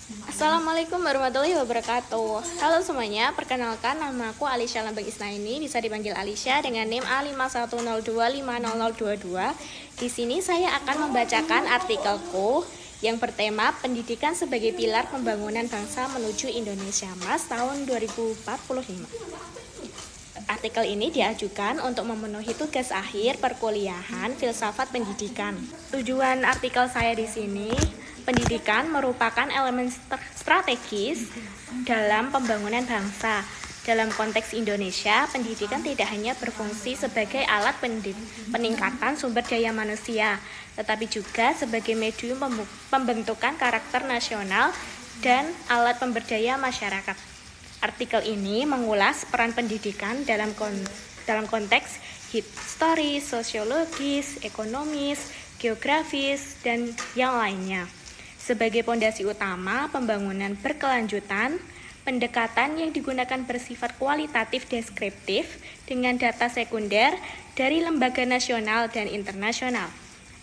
Assalamualaikum warahmatullahi wabarakatuh. Halo semuanya, perkenalkan nama aku Alisha Lambang Isnaini, bisa dipanggil Alisha dengan NIM A5102500022. Di sini saya akan membacakan artikelku yang bertema Pendidikan sebagai Pilar Pembangunan Bangsa Menuju Indonesia Emas tahun 2045. Artikel ini diajukan untuk memenuhi tugas akhir perkuliahan filsafat pendidikan. Tujuan artikel saya di sini, pendidikan merupakan elemen strategis dalam pembangunan bangsa. Dalam konteks Indonesia, pendidikan tidak hanya berfungsi sebagai alat peningkatan sumber daya manusia, tetapi juga sebagai medium pembentukan karakter nasional dan alat pemberdaya masyarakat. Artikel ini mengulas peran pendidikan dalam konteks historis, sosiologis, ekonomis, geografis, dan yang lainnya. Sebagai pondasi utama pembangunan berkelanjutan, pendekatan yang digunakan bersifat kualitatif deskriptif dengan data sekunder dari lembaga nasional dan internasional.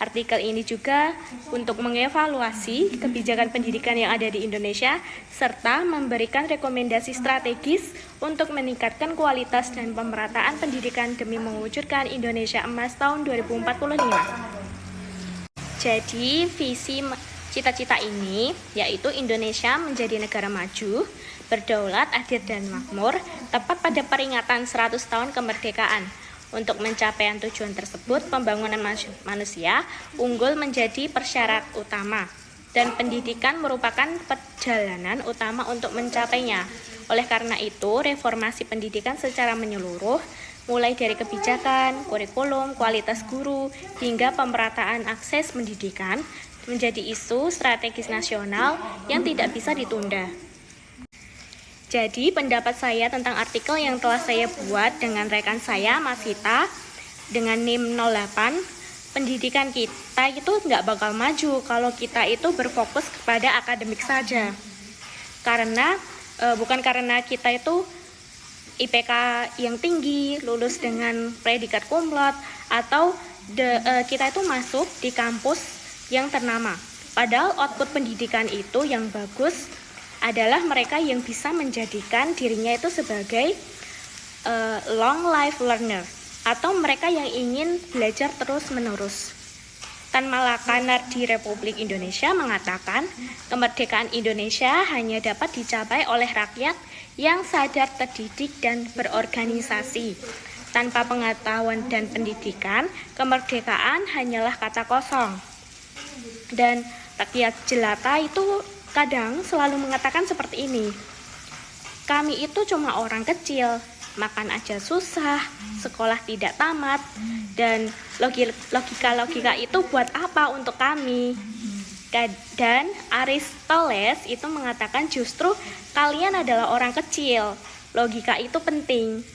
Artikel ini juga untuk mengevaluasi kebijakan pendidikan yang ada di Indonesia serta memberikan rekomendasi strategis untuk meningkatkan kualitas dan pemerataan pendidikan demi mewujudkan Indonesia Emas tahun 2045. Jadi visi cita-cita ini yaitu Indonesia menjadi negara maju, berdaulat, adil dan makmur tepat pada peringatan 100 tahun kemerdekaan. Untuk mencapai tujuan tersebut, pembangunan manusia unggul menjadi persyarat utama, dan pendidikan merupakan perjalanan utama untuk mencapainya. Oleh karena itu, reformasi pendidikan secara menyeluruh, mulai dari kebijakan, kurikulum, kualitas guru, hingga pemerataan akses pendidikan, menjadi isu strategis nasional yang tidak bisa ditunda. Jadi pendapat saya tentang artikel yang telah saya buat dengan rekan saya Mas Hita dengan NIM 08, pendidikan kita itu nggak bakal maju kalau kita itu berfokus kepada akademik saja. Bukan karena kita itu IPK yang tinggi, lulus dengan predikat cum laude, atau kita itu masuk di kampus yang ternama. Padahal output pendidikan itu yang bagus adalah mereka yang bisa menjadikan dirinya itu sebagai long life learner atau mereka yang ingin belajar terus-menerus. Tan Malaka Nardi Republik Indonesia mengatakan, kemerdekaan Indonesia hanya dapat dicapai oleh rakyat yang sadar, terdidik, dan berorganisasi. Tanpa pengetahuan dan pendidikan, kemerdekaan hanyalah kata kosong. Dan rakyat jelata itu kadang selalu mengatakan seperti ini, kami itu cuma orang kecil, makan aja susah, sekolah tidak tamat, dan logika itu buat apa untuk kami? Dan Aristoteles itu mengatakan justru kalian adalah orang kecil, logika itu penting.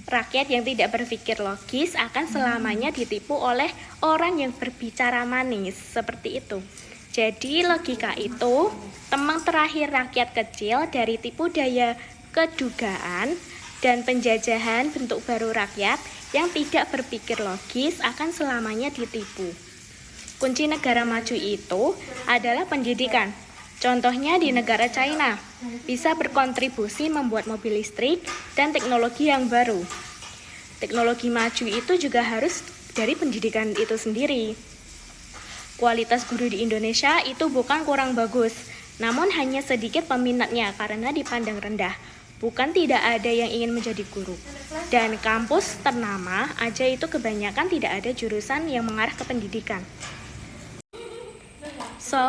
Rakyat yang tidak berpikir logis akan selamanya ditipu oleh orang yang berbicara manis, seperti itu. Jadi logika itu teman terakhir rakyat kecil dari tipu daya kedugaan dan penjajahan bentuk baru rakyat yang tidak berpikir logis akan selamanya ditipu. Kunci negara maju itu adalah pendidikan. Contohnya di negara China, bisa berkontribusi membuat mobil listrik dan teknologi yang baru. Teknologi maju itu juga harus dari pendidikan itu sendiri. Kualitas guru di Indonesia itu bukan kurang bagus, namun hanya sedikit peminatnya karena dipandang rendah. Bukan tidak ada yang ingin menjadi guru. Dan kampus ternama aja itu kebanyakan tidak ada jurusan yang mengarah ke pendidikan. So,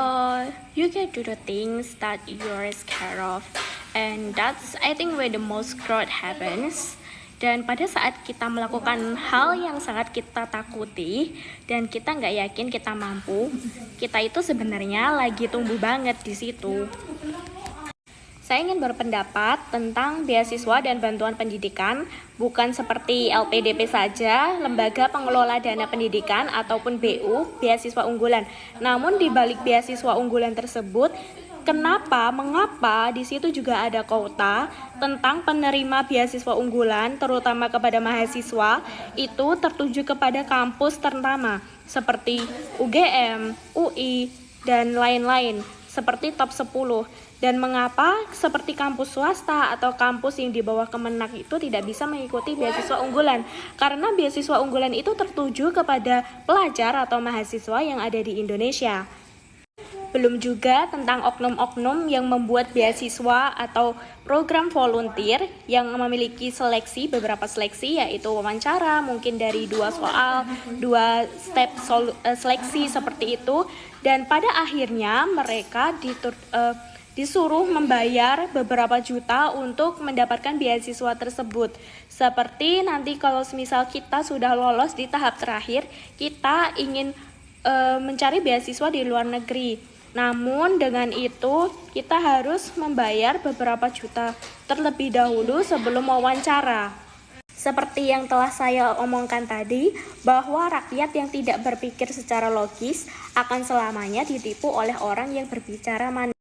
you can do the things that you're scared of. And that's, I think, where the most growth happens. Dan pada saat kita melakukan hal yang sangat kita takuti dan kita nggak yakin kita mampu, kita itu sebenarnya lagi tumbuh banget di situ. Saya ingin berpendapat tentang beasiswa dan bantuan pendidikan, bukan seperti LPDP saja, Lembaga Pengelola Dana Pendidikan ataupun BU, beasiswa unggulan. Namun di balik beasiswa unggulan tersebut, mengapa di situ juga ada kuota tentang penerima beasiswa unggulan, terutama kepada mahasiswa, itu tertuju kepada kampus ternama seperti UGM, UI, dan lain-lain. seperti top 10. Dan mengapa seperti kampus swasta atau kampus yang di bawah Kemenak itu tidak bisa mengikuti beasiswa unggulan? Karena beasiswa unggulan itu tertuju kepada pelajar atau mahasiswa yang ada di Indonesia. Belum juga tentang oknum-oknum yang membuat beasiswa atau program volunteer yang memiliki beberapa seleksi, yaitu wawancara, mungkin dari 2 soal, 2 step seleksi seperti itu. Dan pada akhirnya mereka disuruh membayar beberapa juta untuk mendapatkan beasiswa tersebut. Seperti nanti kalau misal kita sudah lolos di tahap terakhir, kita ingin mencari beasiswa di luar negeri. Namun dengan itu kita harus membayar beberapa juta terlebih dahulu sebelum wawancara. Seperti yang telah saya omongkan tadi, bahwa rakyat yang tidak berpikir secara logis akan selamanya ditipu oleh orang yang berbicara manis.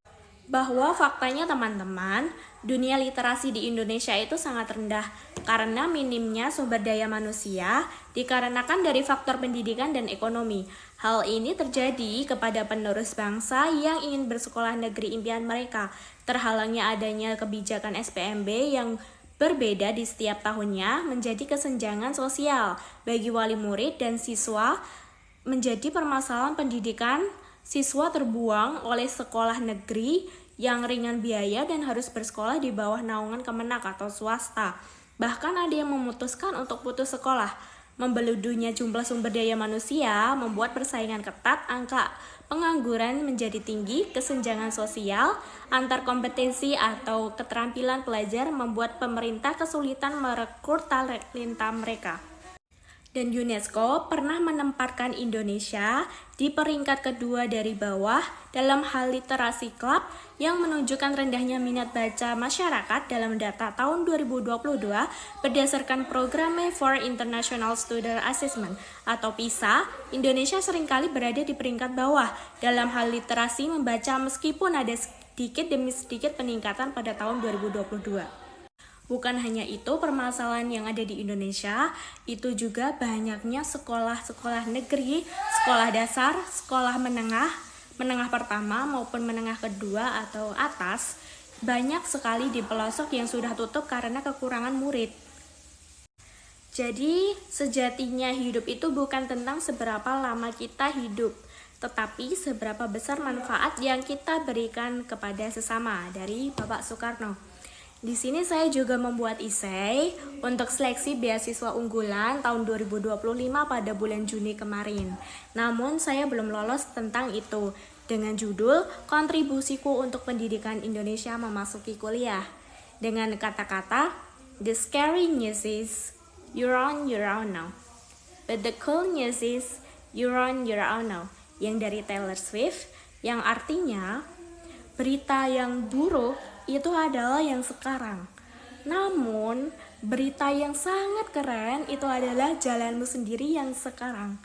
Bahwa faktanya teman-teman, dunia literasi di Indonesia itu sangat rendah karena minimnya sumber daya manusia dikarenakan dari faktor pendidikan dan ekonomi. Hal ini terjadi kepada penerus bangsa yang ingin bersekolah negeri impian mereka. Terhalangnya adanya kebijakan SPMB yang berbeda di setiap tahunnya menjadi kesenjangan sosial bagi wali murid dan siswa, menjadi permasalahan pendidikan. Siswa terbuang oleh sekolah negeri yang ringan biaya dan harus bersekolah di bawah naungan Kemenak atau swasta. Bahkan ada yang memutuskan untuk putus sekolah. Membeludunya jumlah sumber daya manusia membuat persaingan ketat, angka pengangguran menjadi tinggi, kesenjangan sosial antar kompetensi atau keterampilan pelajar membuat pemerintah kesulitan merekrut talenta mereka. Dan UNESCO pernah menempatkan Indonesia di peringkat kedua dari bawah dalam hal literasi club yang menunjukkan rendahnya minat baca masyarakat dalam data tahun 2022 berdasarkan program for International Student Assessment atau PISA. Indonesia seringkali berada di peringkat bawah dalam hal literasi membaca meskipun ada sedikit demi sedikit peningkatan pada tahun 2022. Bukan hanya itu, permasalahan yang ada di Indonesia, itu juga banyaknya sekolah-sekolah negeri, sekolah dasar, sekolah menengah pertama maupun menengah kedua atau atas, banyak sekali di pelosok yang sudah tutup karena kekurangan murid. Jadi, sejatinya hidup itu bukan tentang seberapa lama kita hidup, tetapi seberapa besar manfaat yang kita berikan kepada sesama, dari Bapak Soekarno. Di sini saya juga membuat esai untuk seleksi beasiswa unggulan tahun 2025 pada bulan Juni kemarin. Namun saya belum lolos tentang itu dengan judul Kontribusiku untuk Pendidikan Indonesia Memasuki Kuliah. Dengan kata-kata, the scary news is you're on your own now. But the cool news is you're on your own now. Yang dari Taylor Swift, yang artinya berita yang buruk itu adalah yang sekarang. Namun, berita yang sangat keren itu adalah jalanmu sendiri yang sekarang.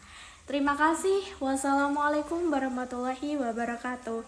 Terima kasih. Wassalamualaikum warahmatullahi wabarakatuh.